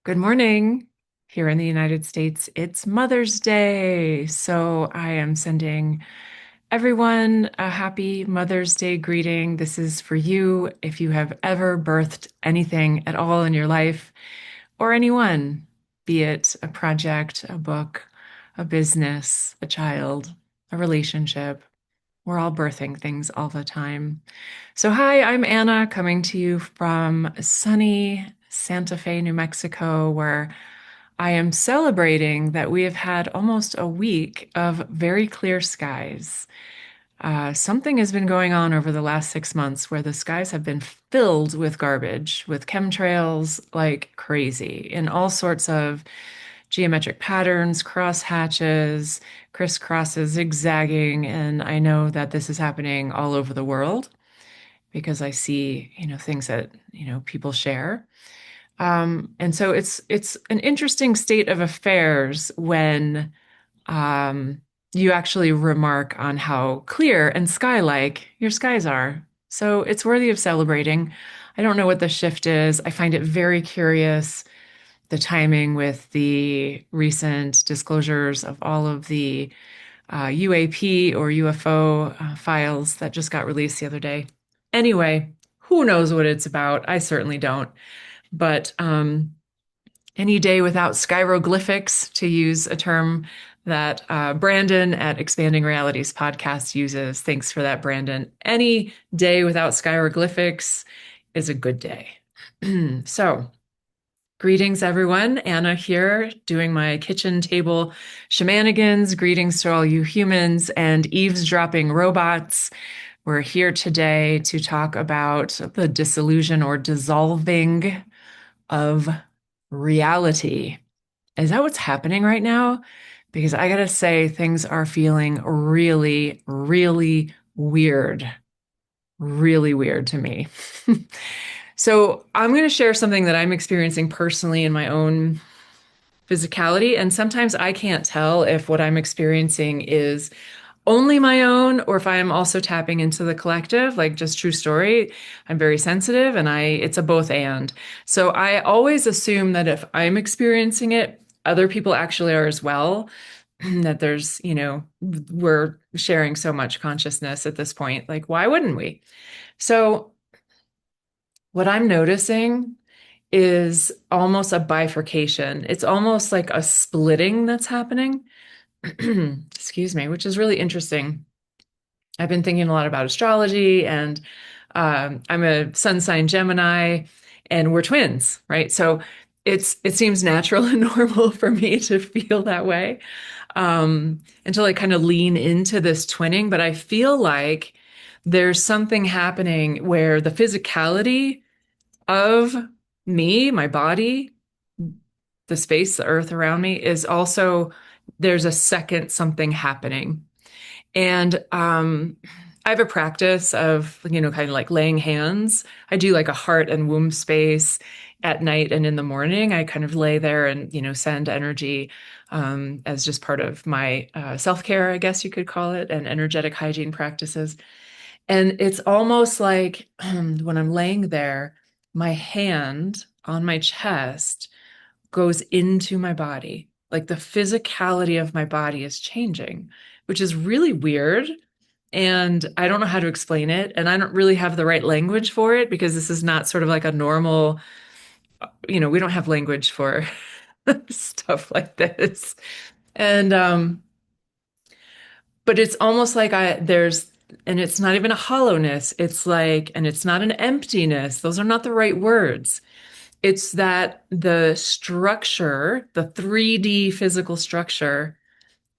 Good morning. Here in the United States, it's Mother's Day. So I am sending everyone a happy Mother's Day greeting. This is for you if you have ever birthed anything at all in your life or anyone, be it a project, a book, a business, a child, a relationship. We're all birthing things all the time. So, hi, I'm Anna coming to you from sunny Santa Fe, New Mexico, where I am celebrating that we have had almost a week of very clear skies. Something has been going on over the last 6 months where the skies have been filled with garbage, with chemtrails like crazy, in all sorts of geometric patterns, cross hatches, crisscrosses, zigzagging. And I know that this is happening all over the world because I see, things that, people share. And so it's an interesting state of affairs when you actually remark on how clear and sky-like your skies are. So it's worthy of celebrating. I don't know what the shift is. I find it very curious, the timing with the recent disclosures of all of the UAP or UFO files that just got released the other day. Anyway, who knows what it's about? I certainly don't. But any day without skyroglyphics, to use a term that Brandon at Expanding Realities podcast uses. Thanks for that, Brandon. Any day without skyroglyphics is a good day. So, greetings, everyone. Anna here doing my kitchen table shenanigans. Greetings to all you humans and eavesdropping robots. We're here today to talk about the disillusion or dissolving of reality. Is that what's happening right now? Because I gotta say, things are feeling really, really weird to me. So I'm going to share something that I'm experiencing personally in my own physicality. And sometimes I can't tell if what I'm experiencing is only my own or if I'm also tapping into the collective, like just true story. I'm very sensitive and it's a both and. So I always assume that if I'm experiencing it, other people actually are as well. That there's, we're sharing so much consciousness at this point. Like, why wouldn't we? So what I'm noticing is almost a bifurcation. It's almost like a splitting that's happening. Excuse me, which is really interesting. I've been thinking a lot about astrology, and I'm a sun sign Gemini, and we're twins, right? So it seems natural and normal for me to feel that way, until I kind of lean into this twinning. But I feel like there's something happening where the physicality of me, my body, the space, the earth around me is also, there's a second something happening. And I have a practice of, kind of like laying hands. I do like a heart and womb space at night and in the morning. I kind of lay there and, send energy as just part of my self-care, I guess you could call it, and energetic hygiene practices. And it's almost like when I'm laying there, my hand on my chest goes into my body. Like the physicality of my body is changing, which is really weird. And I don't know how to explain it. And I don't really have the right language for it because this is not sort of like a normal, we don't have language for stuff like this. And, but it's almost like and it's not even a hollowness. It's like, and it's not an emptiness. Those are not the right words. It's that the structure, the 3D physical structure,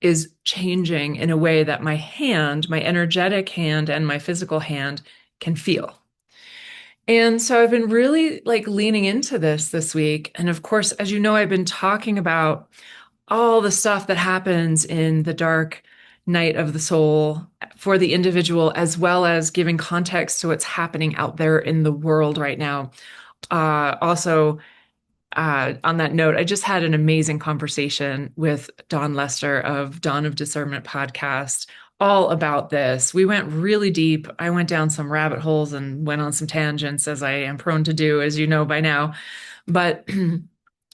is changing in a way that my hand, my energetic hand and my physical hand can feel. And so I've been really like leaning into this week. And of course, as you know, I've been talking about all the stuff that happens in the dark night of the soul for the individual, as well as giving context to what's happening out there in the world right now. Also, on that note, I just had an amazing conversation with Dawn Lester of Dawn of Discernment podcast all about this. We went really deep. I went down some rabbit holes and went on some tangents, as I am prone to do, as you know by now. But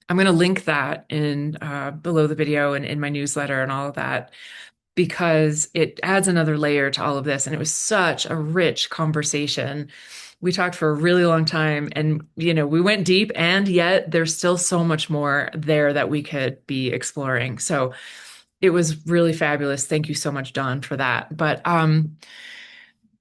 I'm going to link that in below the video and in my newsletter and all of that because it adds another layer to all of this. And it was such a rich conversation. We talked for a really long time and, we went deep, and yet there's still so much more there that we could be exploring. So it was really fabulous. Thank you so much, Dawn, for that. But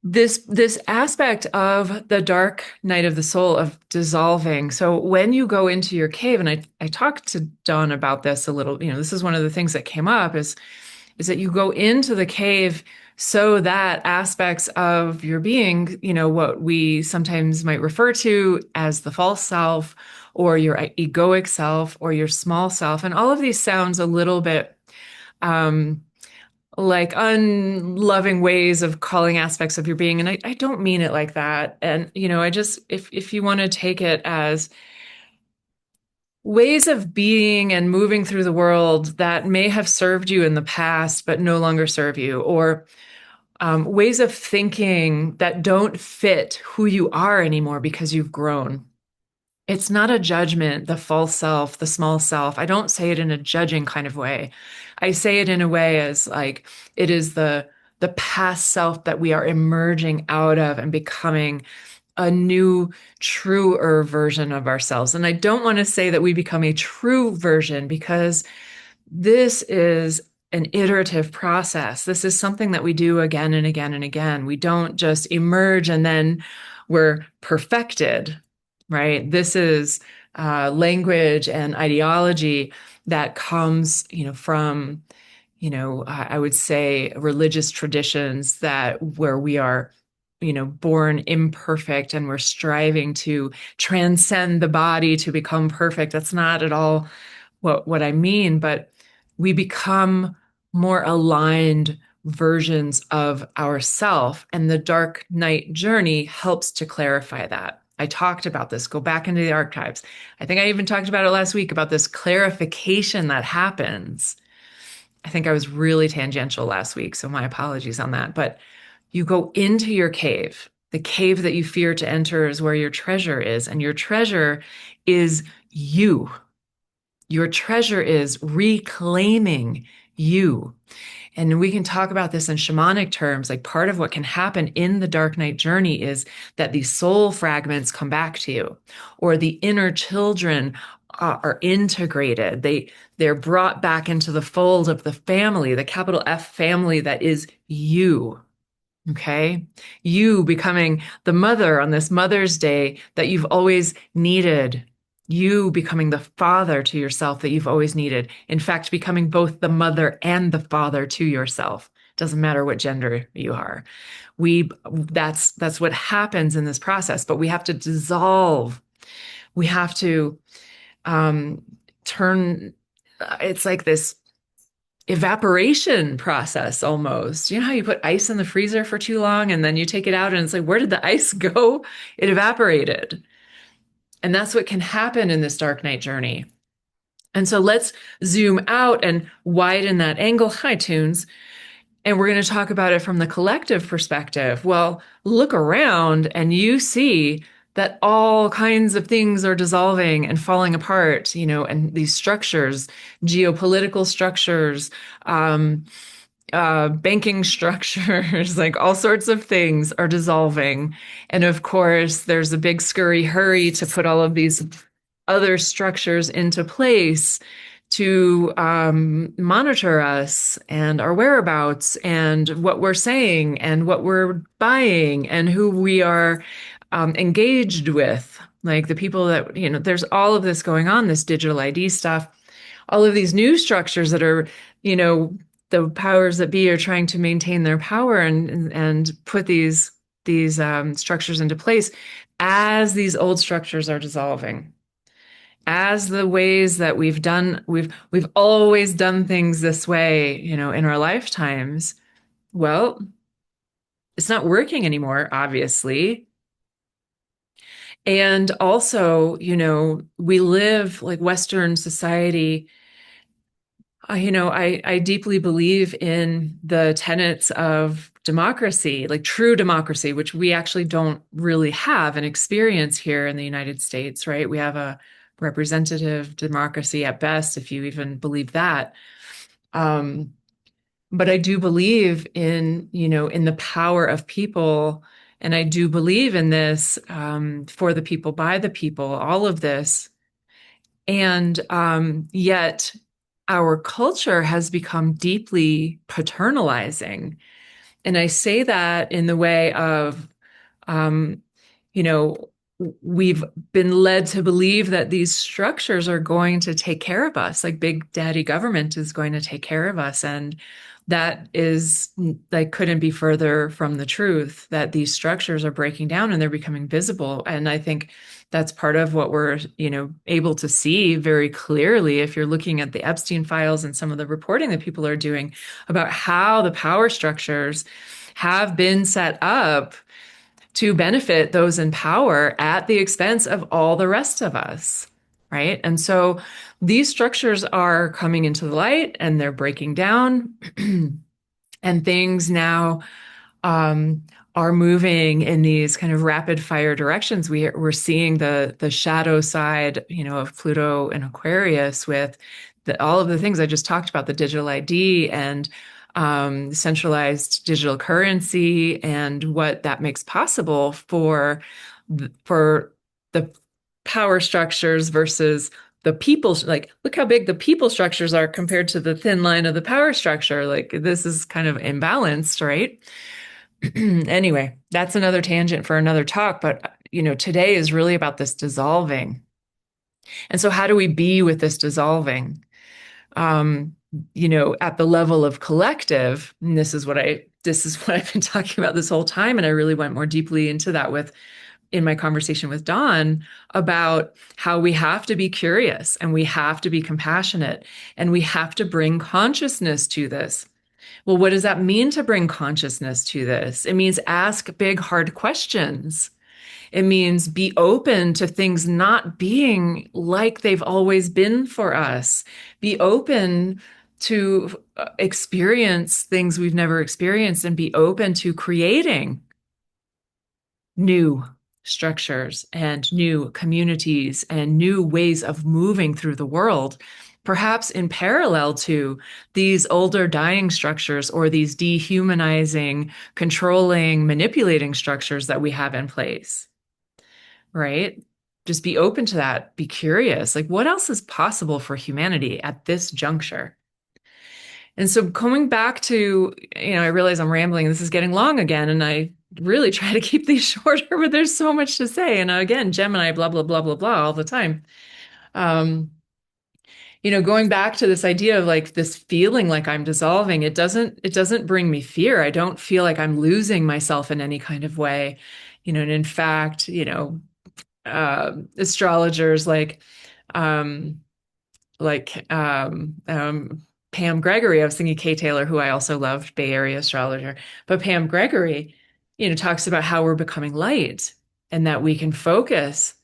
this aspect of the dark night of the soul of dissolving. So when you go into your cave, and I talked to Dawn about this a little, this is one of the things that came up is that you go into the cave so that aspects of your being, what we sometimes might refer to as the false self or your egoic self or your small self. And all of these sounds a little bit um, like unloving ways of calling aspects of your being. And I don't mean it like that. And, I just, if you want to take it as ways of being and moving through the world that may have served you in the past, but no longer serve you, or ways of thinking that don't fit who you are anymore because you've grown. It's not a judgment, the false self, the small self. I don't say it in a judging kind of way. I say it in a way as like it is the past self that we are emerging out of and becoming a new, truer version of ourselves. And I don't want to say that we become a true version because this is an iterative process. This is something that we do again and again and again. We don't just emerge and then we're perfected, right? This is language and ideology that comes, from, I would say religious traditions that where we are, born imperfect and we're striving to transcend the body to become perfect. That's not at all what I mean, but we become more aligned versions of ourself, and the dark night journey helps to clarify that. I talked about this. Go back into the archives. I think I even talked about it last week about this clarification that happens. I think I was really tangential last week, so my apologies on that. But you go into your cave. The cave that you fear to enter is where your treasure is, and your treasure is you. Your treasure is reclaiming you. And we can talk about this in shamanic terms. Like part of what can happen in the dark night journey is that these soul fragments come back to you, or the inner children are integrated. They're brought back into the fold of the family, the capital F family that is you. Okay. You becoming the mother on this Mother's Day that you've always needed. You becoming the father to yourself that you've always needed. In fact, becoming both the mother and the father to yourself. Doesn't matter what gender you are. That's what happens in this process, but we have to dissolve. We have to turn, it's like this evaporation process almost. You know how you put ice in the freezer for too long and then you take it out and it's like, where did the ice go? It evaporated. And that's what can happen in this dark night journey. And so let's zoom out and widen that angle. Hi, Tunes. And we're going to talk about it from the collective perspective. Well, look around and you see that all kinds of things are dissolving and falling apart, and these structures, geopolitical structures, banking structures, like all sorts of things are dissolving. And of course, there's a big scurry hurry to put all of these other structures into place to monitor us and our whereabouts and what we're saying and what we're buying and who we are engaged with. Like the people that, there's all of this going on, this digital ID stuff, all of these new structures that are, the powers that be are trying to maintain their power and put these structures into place as these old structures are dissolving, as the ways that we've always done things this way, in our lifetimes. Well, it's not working anymore, obviously. And also, we live like Western society. I deeply believe in the tenets of democracy, like true democracy, which we actually don't really have an experience here in the United States, right? We have a representative democracy at best, if you even believe that. Um, but I do believe in, in the power of people. And I do believe in this, for the people, by the people, all of this. And yet our culture has become deeply paternalizing. And I say that in the way of, um, you know, we've been led to believe that these structures are going to take care of us, like Big Daddy government is going to take care of us. And that is like couldn't be further from the truth, that these structures are breaking down and they're becoming visible. And I think that's part of what we're, able to see very clearly if you're looking at the Epstein files and some of the reporting that people are doing about how the power structures have been set up to benefit those in power at the expense of all the rest of us. Right. And so these structures are coming into the light and they're breaking down, and things now um, are moving in these kind of rapid fire directions. We're seeing the shadow side, of Pluto and Aquarius with all of the things I just talked about, the digital ID and centralized digital currency, and what that makes possible for the power structures versus the people. Like, look how big the people structures are compared to the thin line of the power structure. Like, this is kind of imbalanced, right? Anyway, that's another tangent for another talk, but today is really about this dissolving. And so how do we be with this dissolving? Um, at the level of collective, and this is what I've been talking about this whole time, and I really went more deeply into that with in my conversation with Dawn about how we have to be curious and we have to be compassionate and we have to bring consciousness to this. Well, what does that mean to bring consciousness to this? It means ask big, hard questions. It means be open to things not being like they've always been for us. Be open to experience things we've never experienced and be open to creating new structures and new communities and new ways of moving through the world, perhaps in parallel to these older dying structures or these dehumanizing, controlling, manipulating structures that we have in place, right? Just be open to that. Be curious. Like, what else is possible for humanity at this juncture? And so going back to, I realize I'm rambling. This is getting long again, and I really try to keep these shorter, but there's so much to say. And again, Gemini, blah, blah, blah, blah, blah, all the time. Um, going back to this idea of like this feeling like I'm dissolving, it doesn't bring me fear. I don't feel like I'm losing myself in any kind of way. And in fact, astrologers um, like Pam Gregory. I was thinking Kay Taylor, who I also loved, Bay Area astrologer. But Pam Gregory, talks about how we're becoming light and that we can focus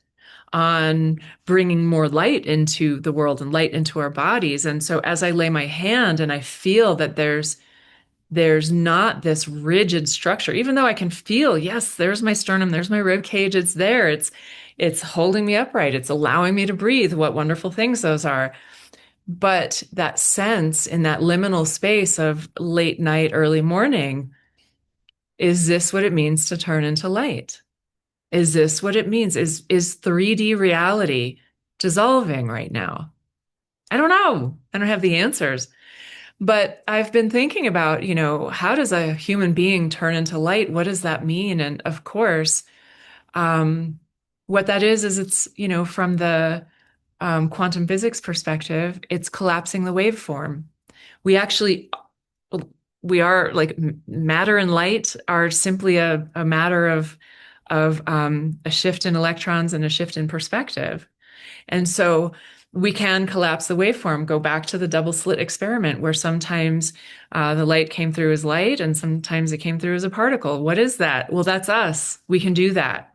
on bringing more light into the world and light into our bodies. And so as I lay my hand and I feel that there's not this rigid structure, even though I can feel, yes, there's my sternum, there's my rib cage, it's there, it's holding me upright, it's allowing me to breathe. What wonderful things those are. But that sense in that liminal space of late night, early morning, is this what it means to turn into light? Is this what it means? Is 3D reality dissolving right now? I don't know. I don't have the answers. But I've been thinking about, how does a human being turn into light? What does that mean? And of course, um, what that is it's, from the quantum physics perspective, it's collapsing the waveform. We actually, we are like matter and light are simply a matter of a shift in electrons and a shift in perspective. And so we can collapse the waveform, go back to the double slit experiment where sometimes the light came through as light and sometimes it came through as a particle. What is that? Well, that's us. We can do that.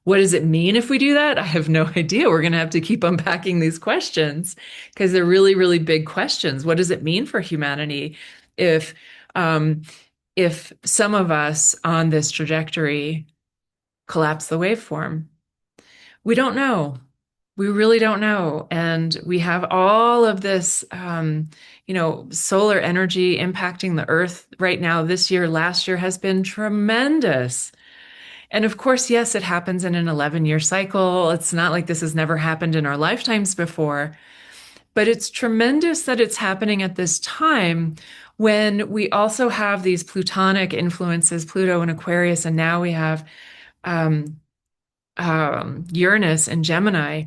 What does it mean if we do that? I have no idea. We're going to have to keep unpacking these questions because they're really, really big questions. What does it mean for humanity if um, if some of us on this trajectory collapse the waveform? We don't know. We really don't know. And we have all of this, solar energy impacting the earth right now. This year, last year has been tremendous. And of course, yes, it happens in an 11-year cycle. It's not like this has never happened in our lifetimes before, but it's tremendous that it's happening at this time when we also have these plutonic influences, Pluto and Aquarius, and now we have um, Uranus and Gemini.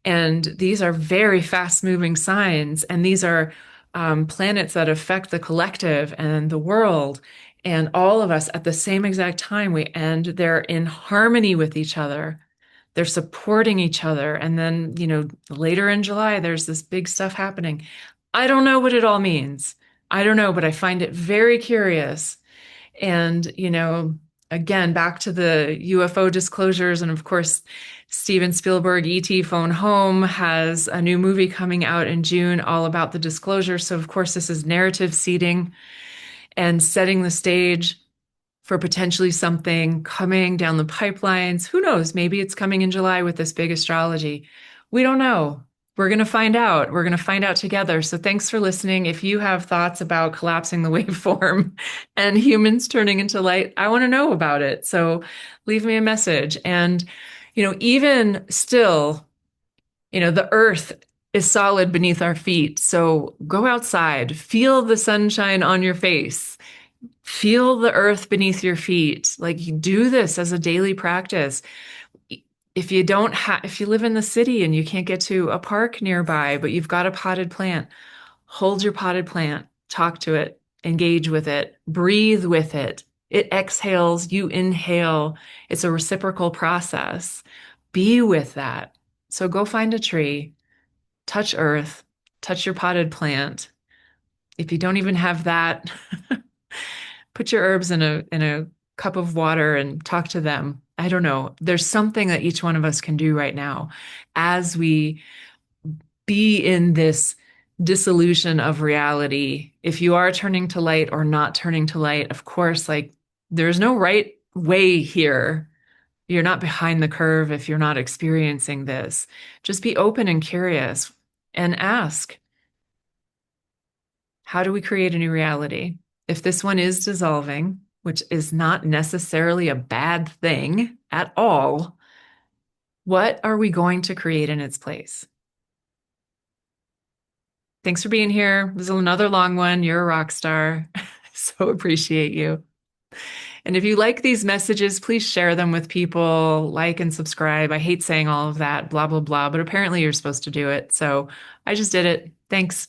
And these are very fast moving signs. And these are planets that affect the collective and the world and all of us at the same exact time. And they're in harmony with each other. They're supporting each other. And then, later in July, there's this big stuff happening. I don't know what it all means. I don't know, but I find it very curious. And, again, back to the UFO disclosures. And of course, Steven Spielberg, E.T. Phone Home, has a new movie coming out in June all about the disclosure. So, of course, this is narrative seeding and setting the stage for potentially something coming down the pipelines. Who knows? Maybe it's coming in July with this big astrology. We don't know. We're going to find out. We're going to find out together. So thanks for listening. If you have thoughts about collapsing the waveform and humans turning into light, I want to know about it. So leave me a message. And, even still, the earth is solid beneath our feet. So go outside, feel the sunshine on your face. Feel the earth beneath your feet. Like you do this as a daily practice. If you live in the city and you can't get to a park nearby, but you've got a potted plant, hold your potted plant, talk to it, engage with it, breathe with it. It exhales, you inhale. It's a reciprocal process. Be with that. So go find a tree, touch earth, touch your potted plant. If you don't even have that, put your herbs in a cup of water and talk to them. I don't know. There's something that each one of us can do right now as we be in this dissolution of reality. If you are turning to light or not turning to light, of course, like there's no right way here. You're not behind the curve if you're not experiencing this. Just be open and curious and ask, how do we create a new reality? If this one is dissolving, which is not necessarily a bad thing at all, what are we going to create in its place? Thanks for being here. This is another long one. You're a rock star. So appreciate you. And if you like these messages, please share them with people, like and subscribe. I hate saying all of that, blah, blah, blah, but apparently you're supposed to do it. So I just did it. Thanks.